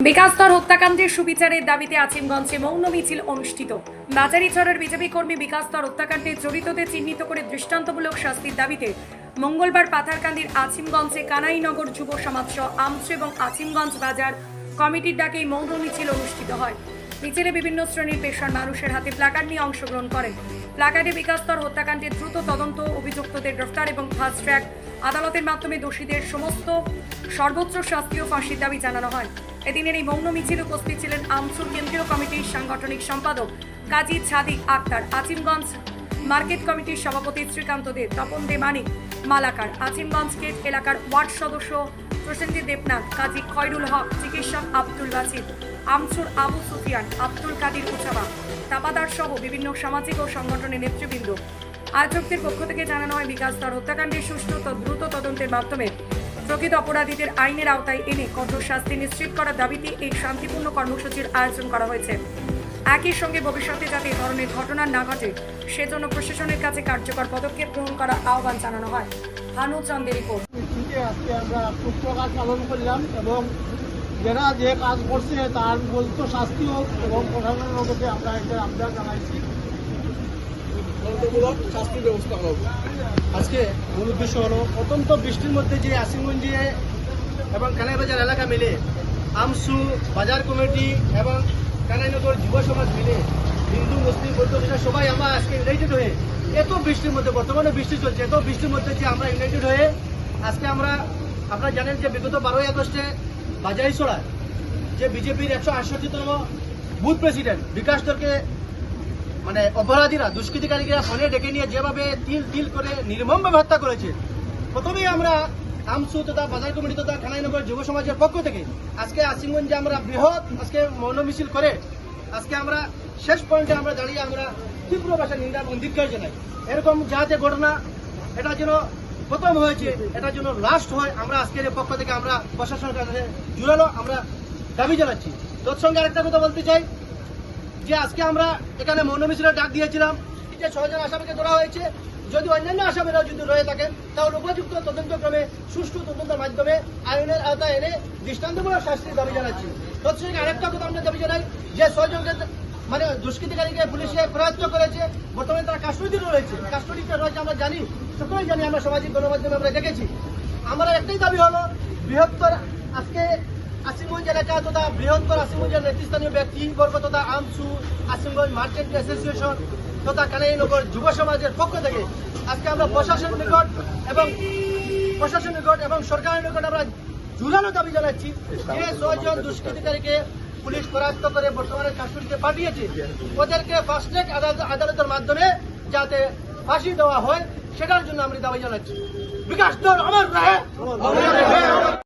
বিকাশদর হত্যাকাণ্ডের সুবিচারের দাবিতে আজিমগঞ্জে মৌন মিছিল অনুষ্ঠিত। বাজারিছড়ার বিজেপি কর্মী বিকাশদর হত্যাকাণ্ডে জড়িতদের চিহ্নিত করে দৃষ্টান্তমূলক শাস্তির দাবিতে মঙ্গলবার পাথারকান্দির আজিমগঞ্জে কানাইনগর যুব সমাজ সহ আমচু এবং আজিমগঞ্জ বাজার কমিটির ডাকে এই মৌন মিছিল অনুষ্ঠিত হয়। মিছিলে বিভিন্ন শ্রেণীর পেশার মানুষের হাতে প্ল্যাকার্ড নিয়ে অংশগ্রহণ করেন। প্ল্যাকার্ডে বিকাশদর হত্যাকাণ্ডের দ্রুত তদন্ত, অভিযুক্তদের গ্রেফতার এবং ফাস্ট ট্র্যাক আদালতের মাধ্যমে দোষীদের সমস্ত সর্বোচ্চ শাস্তি ও ফাঁসির দাবি জানানো হয়। এদিনের এই মৌন মিছিলে উপস্থিত ছিলেন আমচুর কেন্দ্রীয় কমিটির সাংগঠনিক সম্পাদক কাজী ছাদিক আক্তার, আজিমগঞ্জ মার্কেট কমিটির সভাপতি শ্রীকান্ত দে, তপন দে মানিক মালাকার, আজিমগঞ্জ গেট এলাকার ওয়ার্ড সদস্য প্রসেনজিৎ দেবনাথ, কাজী খয়রুল হক, চিকিৎসক আব্দুল বাসির, আমচুর আবু সুফিয়ান, আব্দুল কাদির উচাবা, তাপাদার সহ বিভিন্ন সামাজিক ও সংগঠনের নেতৃবৃন্দ। আয়োজকদের পক্ষ থেকে জানানো হয়, বিকাশদর হত্যাকাণ্ডের সুষ্ঠু দ্রুত তদন্তের মাধ্যমে প্রকৃত অপরাধীদের আইনের আওতায় এনে কঠোর শাস্তি নিশ্চিত করার দাবিতে এই শান্তিপূর্ণ কর্মসূচির আয়োজন করা হয়েছে। একই সঙ্গে ভবিষ্যতে যাতে এই ধরনের ঘটনা না ঘটে সেজন্য প্রশাসনের কাছে কার্যকর পদক্ষেপ গ্রহণ করার আহ্বান জানানো হয়। ভানু চন্দের রিপোর্ট। আজকে আমরা পুষ্পকাজ পালন করলাম এবং যারা যে কাজ করছে তার উপযুক্ত শাস্তি হোক এবং প্রশাসনের মধ্যে আমরা একটা আবদার জানাইছি শাস্তির ব্যবস্থা হোক। আজকে মূল উদ্দেশ্য হলো অত্যন্ত বৃষ্টির মধ্যে যে আজিমগঞ্জে এবং কানাইবাজার এলাকা মিলে আমসু বাজার কমিটি এবং কানাইনগর যুব সমাজ মিলে হিন্দু মুসলিম বৌদ্ধ সবাই আমরা আজকে ইউনাইটেড হয়ে এত বৃষ্টির মধ্যে, বর্তমানে বৃষ্টি চলছে, এত বৃষ্টির মধ্যে যে আমরা ইউনাইটেড হয়ে আজকে আপনারা জানেন যে বিগত 12ই আগস্টে বাজারিছড়ায় যে বিজেপির 168তম বুথ প্রেসিডেন্ট বিকাশদরকে মানে অপরাধীরা, দুষ্কৃতিকারীরা ফোনে ডেকে নিয়ে যেভাবে তিল করে নির্মমভাবে হত্যা করেছে, প্রথমেই আমরা আমসু তথা বাজার কমিটি তথা কানাইনগর যুব সমাজের পক্ষ থেকে আজকে আজিমগঞ্জে আমরা বৃহৎ আজকে মৌন মিছিল করে আজকে আমরা শেষ পয়েন্টে আমরা দাঁড়িয়ে আমরা তীব্র ভাষায় নিন্দা এবং ধিক্কার জানাই। এরকম যাতে ঘটনা এটা যেন প্রথম হয়েছে, এটা যেন লাস্ট হয়, আমরা আজকের পক্ষ থেকে আমরা প্রশাসনের কাছে জোরালো আমরা দাবি জানাচ্ছি। তৎসঙ্গে আরেকটা কথা বলতে চাই যে আজকে আমরা এখানে মৌন মিছিলের ডাক দিয়েছিলাম যে 6 জন আসামিকে ধরা হয়েছে, যদি অন্যান্য আসামিরাও যদি রয়ে থাকেন তাহলে উপযুক্ত তদন্তক্রমে সুষ্ঠু তদন্তের মাধ্যমে আইনের আওতায় এনে দৃষ্টান্তমূলক শাস্তির দাবি জানাচ্ছি। তৎসঙ্গে আরেকটা কথা আমরা দাবি জানাই যে 6 জনকে মানে দুষ্কৃতিকারীকে পুলিশে প্রয়াত্ত করেছে, বর্তমানে তারা কাস্টডিতে রয়েছে, আমরা জানি, সকলেই জানি, আমরা সামাজিক গণমাধ্যমে আমরা দেখেছি। আমরা একটাই দাবি হলো বৃহত্তর আজকে আজিমগঞ্জ এলাকা তথা বৃহত্তর আজিমগঞ্জের নেতৃস্থানীয় ব্যক্তিবর্গ তথা আমসু আজিমগঞ্জ মার্চেন্ট অ্যাসোসিয়েশন তথা কানাইনগর যুব সমাজের পক্ষ থেকে আজকে আমরা প্রশাসনের নিকট এবং সরকারের নিকট আমরা জোরালো দাবি জানাচ্ছি যে 6 জন দুষ্কৃতিকারীকে পুলিশ করায়ত্ত করে বর্তমানে কাস্টডিতে পাঠিয়েছে, ওদেরকে ফাস্ট ট্র্যাক আদালতের মাধ্যমে যাতে ফাঁসি দেওয়া হয় সেটার জন্য আমরা দাবি জানাচ্ছি। বিকাশদর অমর রহে।